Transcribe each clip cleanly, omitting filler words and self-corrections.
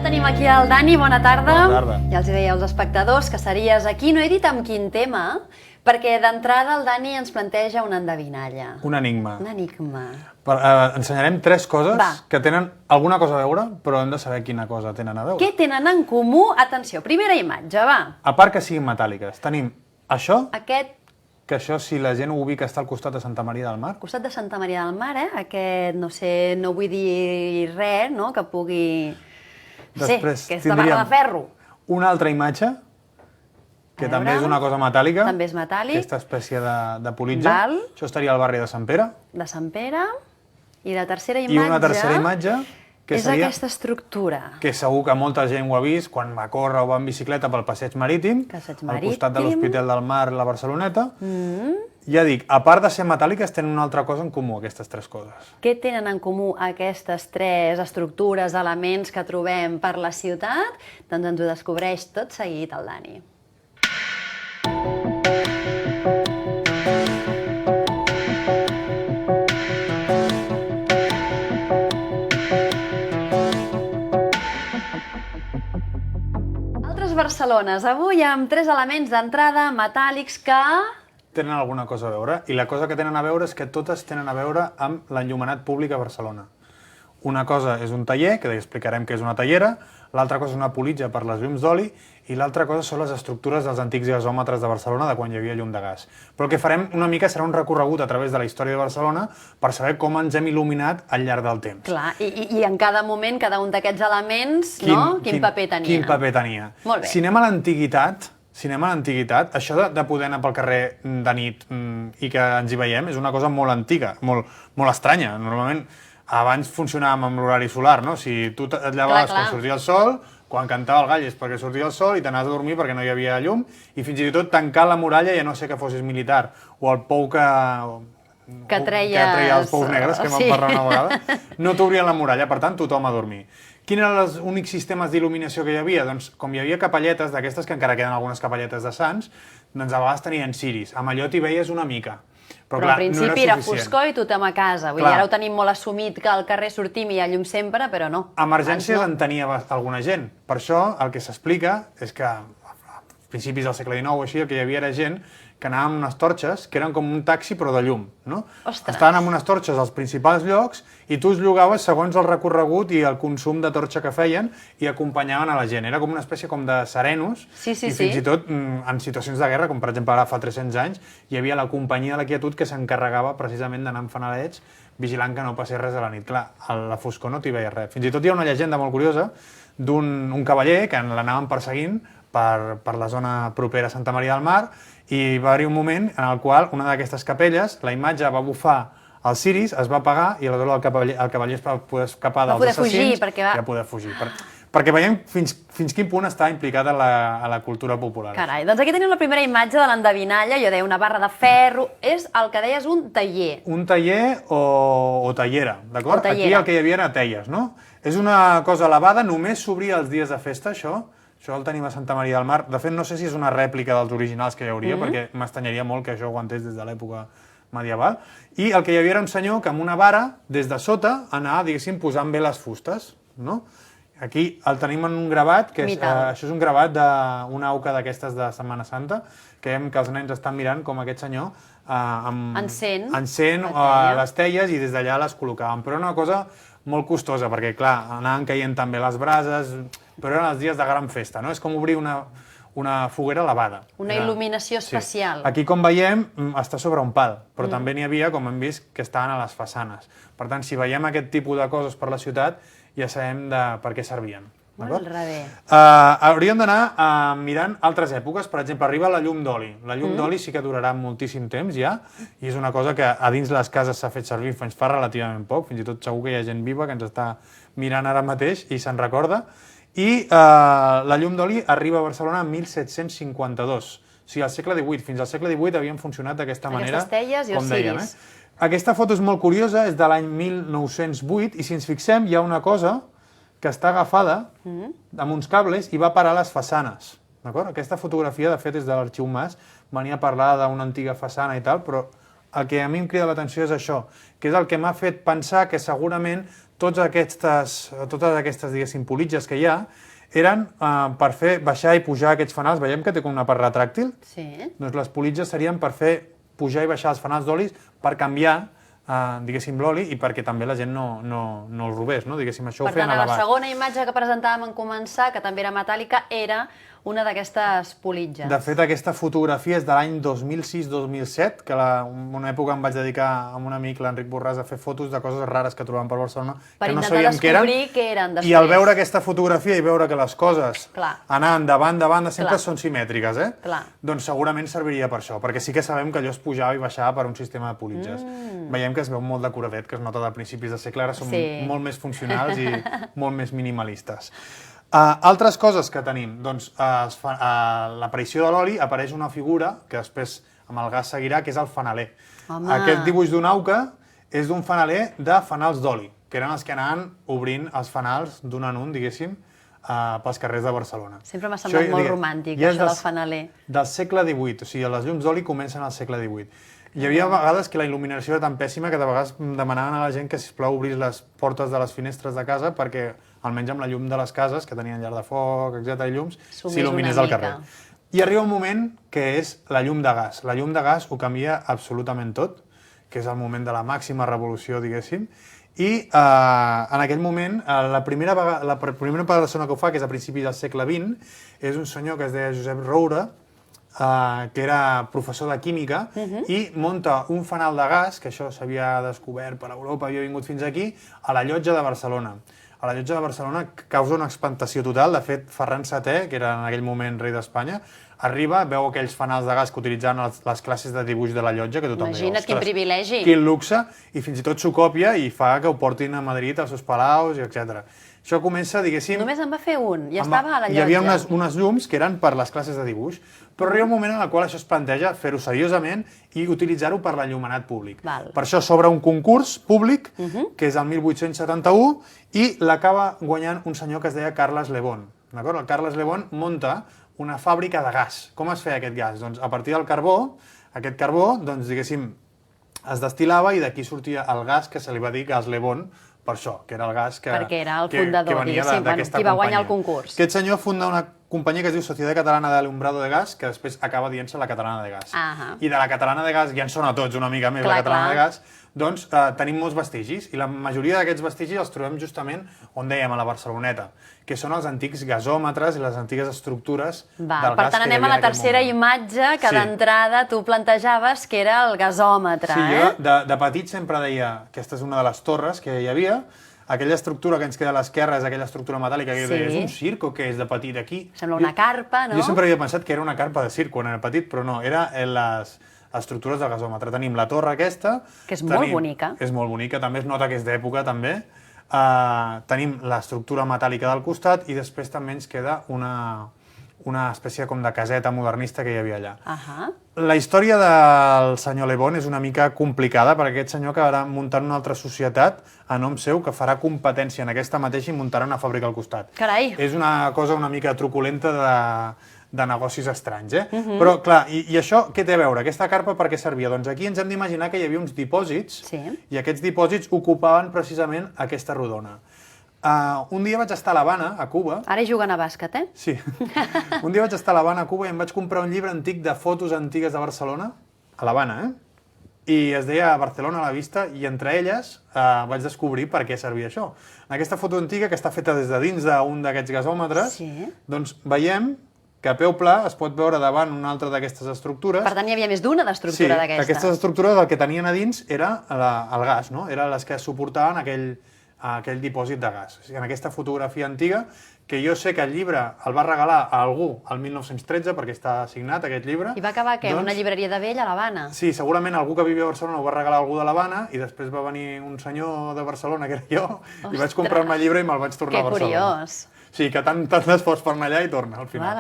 tenim aquí el Dani, bona tarda. Bona tarda. Ja els deia als espectadors que series aquí, no he dit amb quin tema, perquè d'entrada el Dani ens planteja una endevinalla. Un enigma. Un enigma. Ensenyarem 3 coses Va. que tenen alguna cosa a veure, però hem de saber quina cosa tenen a veure. Què tenen en comú? Atenció, primera imatge, va. A part que siguin metàl·liques, tenim això, Aquest que això, si la gent ho ubica, està al costat de Santa Maria del Mar. costat de Santa Maria del Mar, aquest, no sé, no vull dir res, no?, que pugui... Després que és de barra de ferro. una altra imatge, que A també veure. és una cosa metàl·lica. També és metàl·lic. Aquesta espècie de politja. Val. Això estaria al barri de Sant Pere. De Sant Pere. I la tercera I imatge... una tercera imatge, que és seria... aquesta estructura. Que segur que molta gent ho ha vist quan va córrer o va en bicicleta pel passeig marítim, Passeig al costat de marítim. l'Hospital del Mar, la Barceloneta. Ja dic, a part de ser metàl·liques, tenen una altra cosa en comú, aquestes 3 coses. Què tenen en comú aquestes 3 estructures, elements que trobem per la ciutat? Doncs ens ho descobreix tot seguit el Dani. Altres Barcelones, avui amb 3 elements d'entrada metàl·lics que... Tenen alguna cosa a veure, i la cosa que tenen a veure és que totes tenen a veure amb l'enllumenat públic a Barcelona. Una cosa és un taller, que explicarem què és una tallera, l'altra cosa és una politja per les llums d'oli, i l'altra cosa són les estructures dels antics gasòmetres de Barcelona de quan hi havia llum de gas. Però el que farem una mica serà un recorregut a través de la història de Barcelona per saber com ens hem il·luminat al llarg del temps. Clar, i en cada moment, cada un d'aquests elements, quin paper tenia. Quin paper tenia. Molt bé. Si anem a l'antiguitat, això de poder anar pel carrer de nit i que ens hi veiem és una cosa molt antiga, molt estranya. Normalment, abans funcionàvem amb l'horari solar, no? Si tu et llevaves quan sortia el sol, quan cantava el gall és perquè sortia el sol i t'anaves a dormir perquè no hi havia llum, i fins i tot tancar la muralla, ja no sé que fossis militar, o el pou que treia els pous negres, que vam parlar una vegada, no t'obrien la muralla, per tant, tothom a dormir. Quins eren els únics sistemes d'il·luminació que hi havia? Doncs, com hi havia capelletes, d'aquestes que encara queden algunes capelletes de Sants, doncs a vegades tenien ciris. Amb allò t'hi veies una mica. Però al principi era foscor i tothom a casa. Vull dir, ara ho tenim molt assumit que al carrer sortim i hi ha llum sempre, però no. Emergències en tenia alguna gent. Per això el que s'explica és que a principis del segle XIX o així el que hi havia era gent que anava amb unes torxes que eren com un taxi però de llum, no? Estaven amb unes torxes als principals llocs i tu els llogaves segons el recorregut i el consum de torxa que feien i acompanyaven a la gent. Era com una espècie com de serenos i fins i tot en situacions de guerra, com per exemple ara fa 300 anys, hi havia la companyia de la quietud que s'encarregava precisament d'anar amb fanalets vigilant que no passés res a la nit. Clar, a la foscor no t'hi veia res. Fins i tot hi ha una llegenda molt curiosa d'un cavaller que l'anaven perseguint per la zona propera a Santa Maria del Mar i va haver-hi un moment en el qual una d'aquestes capelles, la imatge va bufar els ciris, es va apagar i aleshores el cavaller es va poder escapar dels assassins i va poder fugir. Perquè veiem fins quin punt està implicat a la cultura popular. Carai, doncs aquí tenim la primera imatge de l'endevinalla, jo deia una barra de ferro, és el que deies un taller. Un taller o tallera, d'acord? Aquí el que hi havia era teies, no? És una cosa elevada, només s'obria els dies de festa, això. Això el tenim a Santa Maria del Mar. De fet, no sé si és una rèplica dels originals que hi hauria, perquè m'estanyaria molt que això ho aguantés des de l'època medieval. I el que hi havia era un senyor que amb una vara, des de sota, anava, diguéssim, posant bé les fustes, no? Aquí el tenim en un gravat, que això és un gravat d'una auca d'aquestes de Setmana Santa, que veiem que els nens estan mirant com aquest senyor encén les teies i des d'allà les col·locaven. Però era una cosa molt costosa, perquè, clar, anaven caient també les brases, però eren els dies de gran festa, no? És com obrir una foguera elevada. Una il·luminació especial. Aquí, com veiem, està sobre un pal, però també n'hi havia, com hem vist, que estaven a les façanes. Per tant, si veiem aquest tipus de coses per la ciutat, ja sabem per què servien. Molt bé. Hauríem d'anar mirant altres èpoques. Per exemple, arriba la llum d'oli. La llum d'oli sí que durarà moltíssim temps ja, i és una cosa que a dins les cases s'ha fet servir fins fa relativament poc, fins i tot segur que hi ha gent viva que ens està mirant ara mateix i se'n recorda. I la llum d'oli arriba a Barcelona en 1752. O sigui, al segle XVIII. Fins al segle XVIII havien funcionat d'aquesta manera, com dèiem. Aquesta foto és molt curiosa, és de l'any 1908, i si ens fixem hi ha una cosa que està agafada amb uns cables i va parar a les façanes. Aquesta fotografia, de fet, és de l'Arxiu Mas, venia a parlar d'una antiga façana i tal, però el que a mi em crida l'atenció és això, que és el que m'ha fet pensar que segurament totes aquestes diguéssim, politges que hi ha eren per fer baixar i pujar aquests fanals. Veiem que té com una part retràctil? Sí. Doncs les politges serien per fer pujar i baixar els fanals d'olis per canviar diguéssim, l'oli i perquè també la gent no el robés, no? Diguéssim, això ho feien a Per tant, l'abat. la segona imatge que presentàvem en començar, que també era metàl·lica, era una d'aquestes politges. De fet, aquesta fotografia és de l'any 2006-2007, que una època em vaig dedicar amb un amic, l'Enric Borràs, a fer fotos de coses rares que trobàvem per Barcelona, per que no intentar sabíem què eren després. I al veure aquesta fotografia i veure que les coses anant de banda a banda sempre són simètriques, doncs segurament serviria per això, perquè sí que sabem que allò es pujava i baixava per un sistema de politges. Veiem que es veu molt decoradet, que es nota de principis de segle, ara són molt més funcionals i molt més minimalistes. Altres coses que tenim, doncs l'aparició de l'oli, apareix una figura que després amb el gas seguirà, que és el fanaler. Aquest dibuix d'un auca és d'un fanaler de fanals d'oli, que eren els que anaven obrint els fanals d'un en un, diguéssim, pels carrers de Barcelona. Sempre m'ha semblat molt romàntic, això del fanaler. Del segle XVIII, o sigui, les llums d'oli comencen al segle XVIII. Hi havia vegades que la il·luminació era tan pèssima que de vegades demanaven a la gent que, sisplau, obrís les portes de les finestres de casa perquè, almenys amb la llum de les cases, que tenien llar de foc, etc. i llums, s'il·luminés el carrer. I arriba un moment que és la llum de gas. La llum de gas ho canvia absolutament tot, que és el moment de la màxima revolució, diguéssim, i en aquell moment la primera persona que ho fa, que és a principis del segle XX, és un senyor que es deia Josep Roura, que era professor de química, i munta un fanal de gas, que això s'havia descobert per Europa, havia vingut fins aquí, a la Llotja de Barcelona. A la Llotja de Barcelona causa una espantació total. De fet, Ferran VII, que era en aquell moment rei d'Espanya, arriba, veu aquells fanals de gas que utilitzaven les classes de dibuix de la Llotja, que tothom Imagina't quin privilegi. Quin luxe, i fins i tot s'ho copia i fa que ho portin a Madrid, als seus palaus, etc. Això comença, diguéssim... Només en va fer un, ja estava a la Llotja. Hi havia unes llums que eren per les classes de dibuix, però arriba un moment en el qual això es planteja fer-ho seriosament i utilitzar-ho per l'enllumenat públic. Per això s'obre un concurs públic, que és el 1871, i l'acaba guanyant un senyor que es deia Carles Le Bon. El Carles Le Bon munta una fàbrica de gas. Com es feia aquest gas? Doncs a partir del carbó, aquest carbó, doncs, diguéssim, es destil·lava i d'aquí sortia el gas que se li va dir gas Le Bon, per això, que era el gas que perquè era el fundador, diguéssim, qui va guanyar el concurs. Aquest senyor funda una companyia que es diu Societat Catalana de Alumbrado de Gas, que després acaba dient-se la Catalana de Gas. I de la Catalana de Gas ja en sona tots una mica més, la Catalana de Gas, doncs tenim molts vestigis, i la majoria d'aquests vestigis els trobem justament on dèiem, a la Barceloneta, que són els antics gasòmetres i les antigues estructures del gas. Per tant, anem a la tercera imatge, que d'entrada tu plantejaves que era el gasòmetre. Sí, jo de petit sempre deia, aquesta és una de les torres que hi havia, aquella estructura que ens queda a l'esquerra és aquella estructura metàl·lica que jo deia, és un circ o què és de petit aquí? Sembla una carpa, no? Jo sempre havia pensat que era una carpa de circ quan era petit, però no, era les estructures del gasòmetre. Tenim la torre aquesta... Que és molt bonica. És molt bonica, també es nota que és d'època, també. Tenim l'estructura metàl·lica del costat i després també ens queda una espècie com de caseta modernista que hi havia allà. La història del senyor Le Bon és una mica complicada, perquè aquest senyor acabarà muntant una altra societat a nom seu que farà competència en aquesta mateixa i muntarà una fàbrica al costat. Carai! És una cosa una mica truculenta de negocis estranys, Però, clar, i això què té a veure? Aquesta carpa per què servia? Doncs aquí ens hem d'imaginar que hi havia uns dipòsits i aquests dipòsits ocupaven precisament aquesta rodona. Un dia vaig estar a l'Havana, a Cuba... Ara hi juguen a bàsquet, Sí. Un dia vaig estar a l'Havana, a Cuba, i em vaig comprar un llibre antic de fotos antigues de Barcelona, a l'Havana, i es deia Barcelona a la vista, i entre elles vaig descobrir per què servia això. En aquesta foto antiga, que està feta des de dins d'un d'aquests gasòmetres, doncs veiem que a peu pla es pot veure davant una altra d'aquestes estructures. Per tant, hi havia més d'una d'estructura d'aquestes. Sí, aquestes estructures el que tenien a dins era el gas, no? Eren les que suportaven aquell dipòsit de gas. En aquesta fotografia antiga, que jo sé que el llibre el va regalar a algú el 1913, perquè està signat aquest llibre. I va acabar, què? Una llibreria de vell a l'Havana? Sí, segurament algú que vivia a Barcelona ho va regalar a algú de l'Havana i després va venir un senyor de Barcelona, que era jo, i vaig comprar-me el llibre i me'l vaig tornar a Barcelona. Que curiós! Sí, que tant d'esforç per anar allà i torna, al final.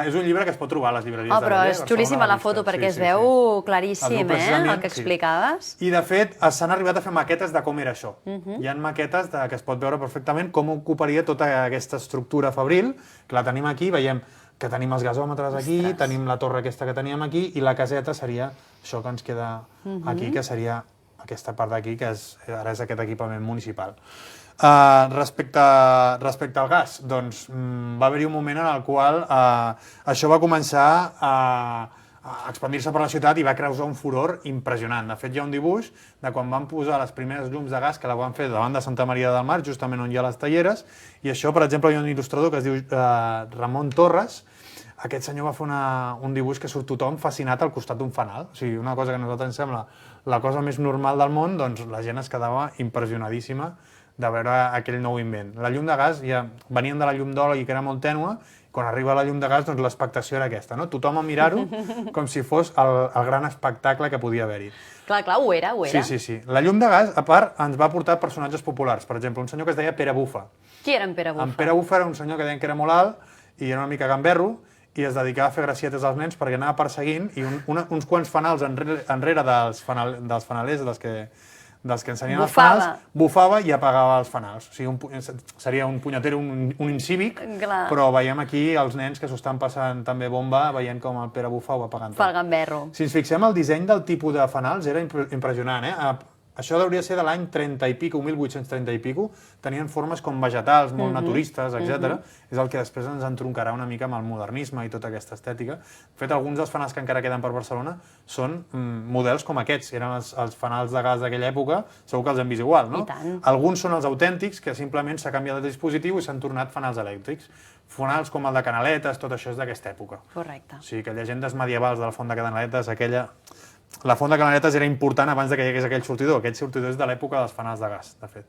És un llibre que es pot trobar a les llibreries de però és xulíssima la foto, perquè es veu claríssim, el que explicaves. I, de fet, s'han arribat a fer maquetes de com era això. Hi ha maquetes que es pot veure perfectament com ocuparia tota aquesta estructura fabril, que la tenim aquí, veiem que tenim els gasòmetres aquí, tenim la torre aquesta que teníem aquí, i la caseta seria això que ens queda aquí, que seria aquesta part d'aquí, que ara és aquest equipament municipal. Respecte al gas, doncs va haver-hi un moment en el qual això va començar a expandir-se per la ciutat i va causar un furor impressionant. De fet, hi ha un dibuix de quan van posar les primeres llums de gas que la van fer davant de Santa Maria del Mar, justament on hi ha les talleres, i això, per exemple, hi ha un il·lustrador que es diu Ramon Torres. Aquest senyor va fer un dibuix que surt tothom fascinat al costat d'un fanal. O sigui, una cosa que a nosaltres ens sembla la cosa més normal del món, doncs la gent es quedava impressionadíssima de veure aquell nou invent. La llum de gas, ja venien de la llum d'oli, que era molt tènue, quan arriba la llum de gas, doncs l'expectació era aquesta, no? Tothom a mirar-ho com si fos el gran espectacle que podia haver-hi. Clar, ho era. Sí. La llum de gas, a part, ens va portar personatges populars. Per exemple, un senyor que es deia Pere Bufa. Qui era en Pere Bufa? En Pere Bufa era un senyor que deien que era molt alt i era una mica gamberro, i es dedicava a fer gracietes als nens perquè anava perseguint, i uns quants fanals enrere dels fanalers, dels que ensenien els fanals, bufava i apagava els fanals. O sigui, seria un punyetero, un incívic, però veiem aquí els nens que s'ho estan passant també bomba, veient com el Pere Bufa ho va apagant. Pel gamberro. Si ens fixem, el disseny del tipus de fanals era impressionant, Això hauria de ser de l'any 30 i pico, 1830 i pico, tenien formes com vegetals, molt naturistes, etc. És el que després ens entroncarà una mica amb el modernisme i tota aquesta estètica. De fet, alguns dels fanals que encara queden per Barcelona són models com aquests. Eren els fanals de gas d'aquella època, segur que els hem vist igual, no? I tant. Alguns són els autèntics, que simplement s'ha canviat el dispositiu i s'han tornat fanals elèctrics. Fanals com el de Canaletes, tot això és d'aquesta època. Correcte. O sigui, que llegendes medievals de la font de Canaletes, la font de Canaletes era important abans que hi hagués aquell sortidor. Aquell sortidor és de l'època dels fanals de gas, de fet.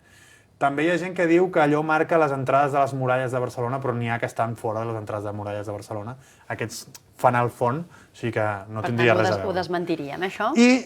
També hi ha gent que diu que allò marca les entrades de les muralles de Barcelona, però n'hi ha que estan fora de les entrades de muralles de Barcelona. Aquests fanal font, o sigui que no tindria res a veure. Per tant, ho desmentiríem, això? I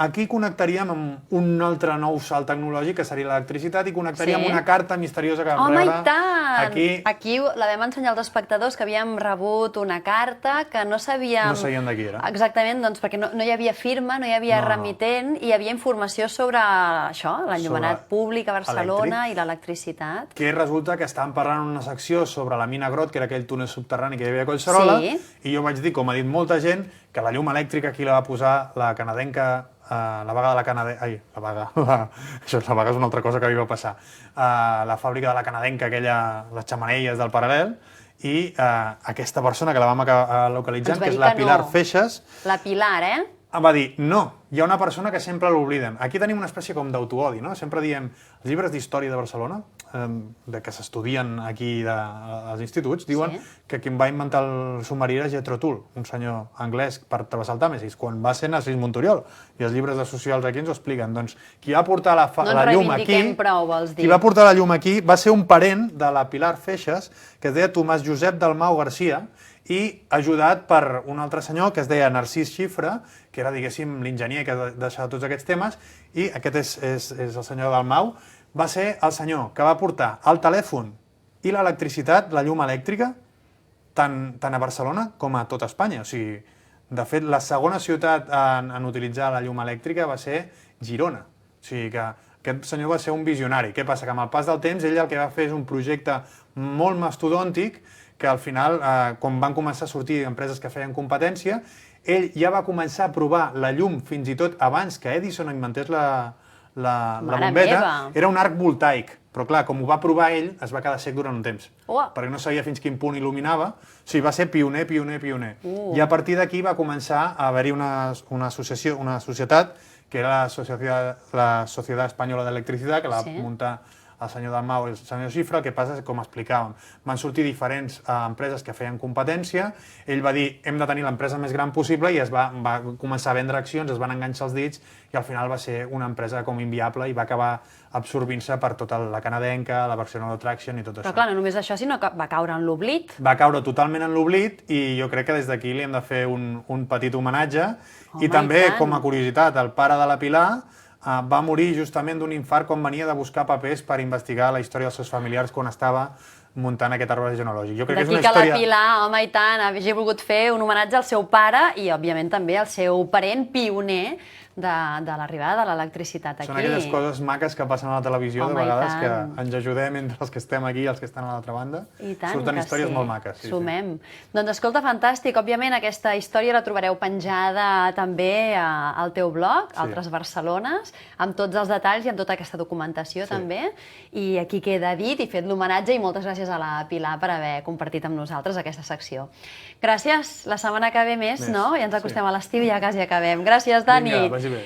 aquí connectaríem amb un altre nou salt tecnològic, que seria l'electricitat, i connectaríem una carta misteriosa que vam rebre. Home, i tant! Aquí la vam ensenyar als espectadors, que havíem rebut una carta que no sabíem... No sabíem de qui era. Exactament, doncs perquè no hi havia firma, no hi havia remitent, i hi havia informació sobre això, l'enllumenat públic a Barcelona i l'electricitat. Que resulta que estàvem parlant en una secció sobre la mina Grot, que era aquell túnel subterrani que hi havia a Collserola, i jo vaig dir, com ha dit molta gent, que la llum elèctrica aquí la va posar la canadenca, la vaga de la canadenca... Ai, la vaga... La vaga és una altra cosa que li va passar. La fàbrica de la canadenca, les xemeneies del Paral·lel, i aquesta persona que la vam acabar localitzant, que és la Pilar Feixas... La Pilar, em va dir, no, hi ha una persona que sempre l'obliden. Aquí tenim una espècie com d'autoodi, no? Sempre diem, els llibres d'història de Barcelona, que s'estudien aquí als instituts, diuen que qui va inventar el submarí era Jethro Tull, un senyor anglès per travessar el Tàmesis, quan va ser Narcís Monturiol. I els llibres de socials aquí ens ho expliquen. Doncs qui va portar la llum aquí... Qui va portar la llum aquí va ser un parent de la Pilar Feixas, que es deia Tomàs Josep Dalmau Garcia, i ajudat per un altre senyor que es deia Narcís Xifra, que era, diguéssim, l'enginyer que deixava tots aquests temes, i aquest és el senyor Dalmau, va ser el senyor que va portar el telèfon i l'electricitat, la llum elèctrica, tant a Barcelona com a tot Espanya. O sigui, de fet, la segona ciutat en utilitzar la llum elèctrica va ser Girona. O sigui que aquest senyor va ser un visionari. Què passa? Que amb el pas del temps ell el que va fer és un projecte molt mastodòntic que al final, quan van començar a sortir empreses que feien competència, ell ja va començar a provar la llum fins i tot abans que Edison inventés la bombeta. Era un arc voltaic, però clar, com ho va provar ell, es va quedar sec durant un temps, perquè no sabia fins quin punt il·luminava. O sigui, va ser pioner. I a partir d'aquí va començar a haver-hi una societat, que era la Societat Espanyola d'Electricitat, que la va muntar el senyor Dalmau i el senyor Xifra. El que passa és que, com explicàvem, van sortir diferents empreses que feien competència. Ell va dir, hem de tenir l'empresa més gran possible, i va començar a vendre accions, es van enganxar els dits, i al final va ser una empresa com inviable i va acabar absorbint-se per tota la canadenca, la Barcelona Traction i tot això. Però clar, no només això, sinó que va caure en l'oblit. Va caure totalment en l'oblit, i jo crec que des d'aquí li hem de fer un petit homenatge. I també, com a curiositat, el pare de la Pilar va morir justament d'un infart quan venia de buscar papers per investigar la història dels seus familiars quan estava muntant aquest arbre genealògic. Jo crec que és una història... D'aquí que la Pilar, home, i tant, hagi volgut fer un homenatge al seu pare i, òbviament, també al seu parent pioner de l'arribada de l'electricitat aquí. Són aquelles coses maques que passen a la televisió de vegades que ens ajudem entre els que estem aquí i els que estan a l'altra banda. Surten històries molt maques. Sumem. Doncs escolta, fantàstic. Òbviament aquesta història la trobareu penjada també al teu blog, Altres Barcelones, amb tots els detalls i amb tota aquesta documentació també. I aquí queda dit i fet l'homenatge i moltes gràcies a la Pilar per haver compartit amb nosaltres aquesta secció. Gràcies. La setmana que ve més, no? Ja ens acostem a l'estiu i ja quasi acabem. Gràcies, Dani. Vinga, vagi bé.